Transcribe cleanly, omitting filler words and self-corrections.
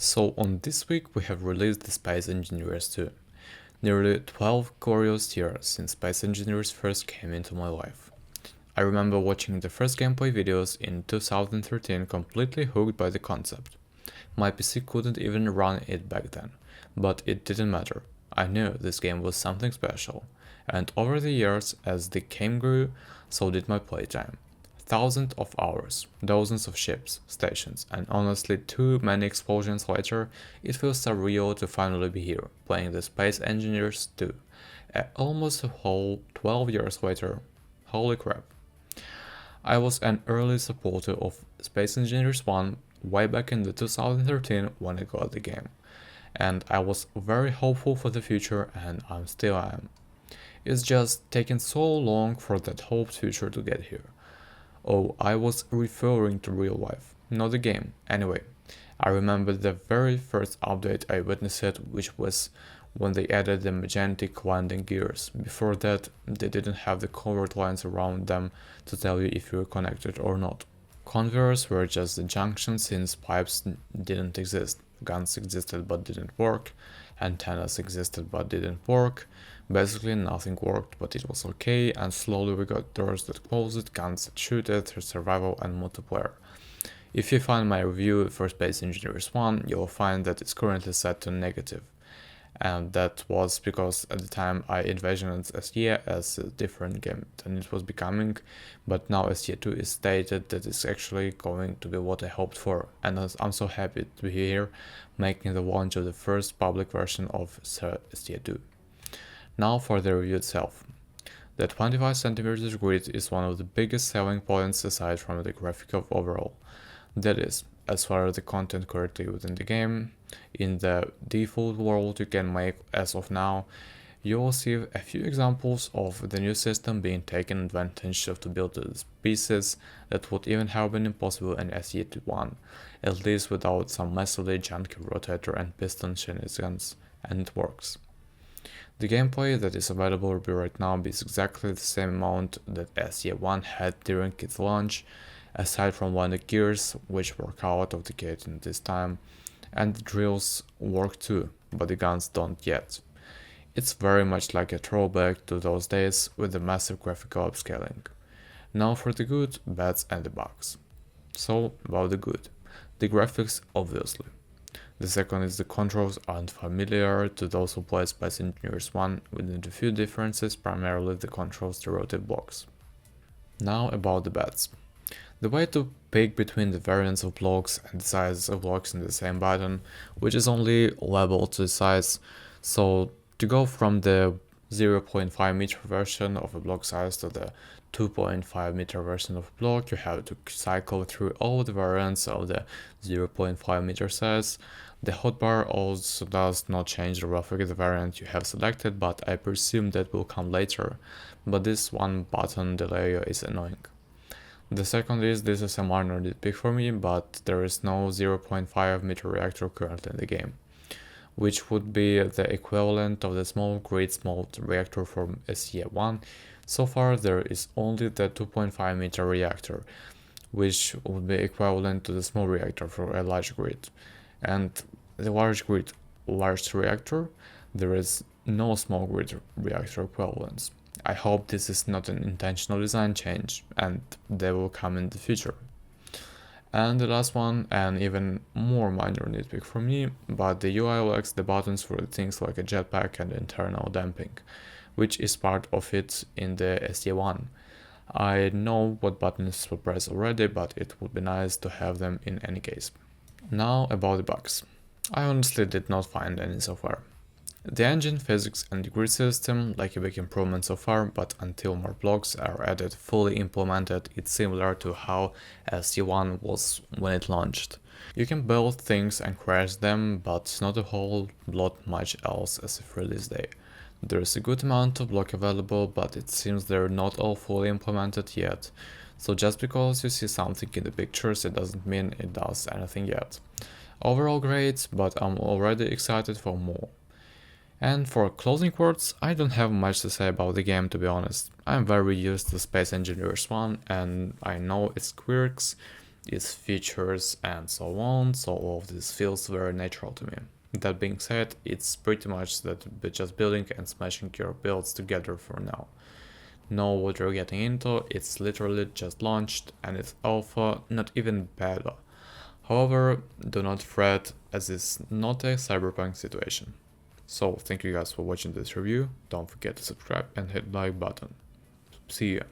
So on this week we have released the Space Engineers 2. Nearly 12 glorious years since Space Engineers first came into my life. I remember watching the first gameplay videos in 2013 completely hooked by the concept. My PC couldn't even run it back then, but it didn't matter. I knew this game was something special, and over the years, as the game grew, so did my playtime. Thousands of hours, dozens of ships, stations, and honestly too many explosions later, it feels surreal to finally be here, playing the Space Engineers 2. Almost a whole 12 years later. Holy crap. I was an early supporter of Space Engineers 1 way back in the 2013 when I got the game, and I was very hopeful for the future, and I still am. It's just taken so long for that hoped future to get here. Oh, I was referring to real life, not the game. Anyway, I remember the very first update I witnessed, which was when they added the magentic landing gears. Before that, they didn't have the colored lines around them to tell you if you were connected or not. Conveyors were just the junction since pipes didn't exist. Guns existed but didn't work. Antennas existed but didn't work. Basically nothing worked, but it was okay, and slowly we got doors that closed, guns that shooted, survival and multiplayer. If you find my review for Space Engineers 1, you'll find that it's currently set to negative. And that was because at the time I envisioned SE as a different game than it was becoming, but now SE 2 is stated that it's actually going to be what I hoped for, and I'm so happy to be here making the launch of the first public version of SE 2. Now for the review itself. The 25cm grid is one of the biggest selling points aside from the graphic of overall. That is, as far as the content currently within the game, in the default world you can make as of now, you will see a few examples of the new system being taken advantage of to build the pieces that would even have been impossible in SE1, at least without some massively junky rotator and piston shenanigans, and it works. The gameplay that is available right now is exactly the same amount that SE1 had during its launch, aside from one of the gears which work out of the gate in this time, and the drills work too, but the guns don't yet. It's very much like a throwback to those days with the massive graphical upscaling. Now for the good, bads and the bugs. So about the good. The graphics obviously. The second is the controls aren't familiar to those who play Space Engineers 1, with a few differences, primarily the controls to rotate blocks. Now about the bads. The way to pick between the variants of blocks and the sizes of blocks in the same button, which is only labeled to the size, so to go from the 0.5 meter version of a block size to the 2.5 meter version of a block, you have to cycle through all the variants of the 0.5 meter size. The hotbar also does not change roughly the variant you have selected, but I presume that will come later, but this one button delay is annoying. The second is, this is a minor nitpick for me, but there is no 0.5 meter reactor currently in the game, which would be the equivalent of the small reactor from SE1. So far there is only the 2.5 meter reactor, which would be equivalent to the small reactor for a large grid. And the large reactor, there is no small grid reactor equivalence. I hope this is not an intentional design change, and they will come in the future. And the last one, and even more minor nitpick for me, but the UI lacks the buttons for things like a jetpack and internal damping, which is part of it in the SE1. I know what buttons to press already, but it would be nice to have them in any case. Now about the bugs. I honestly did not find any so far. The engine, physics and the grid system like a big improvement so far, but until more blocks are added fully implemented, it's similar to how SE1 was when it launched. You can build things and crash them, but not a whole lot much else as of release day. There's a good amount of block available, but it seems they're not all fully implemented yet. So just because you see something in the pictures, it doesn't mean it does anything yet. Overall great, but I'm already excited for more. And for closing words, I don't have much to say about the game, to be honest. I'm very used to Space Engineers 1 and I know its quirks. its features and so on, so all of this feels very natural to me. That being said, it's pretty much that just building and smashing your builds together for now. Know what you're getting into, it's literally just launched and it's alpha, not even beta. However, do not fret as it's not a cyberpunk situation. So thank you guys for watching this review, don't forget to subscribe and hit the like button. See ya.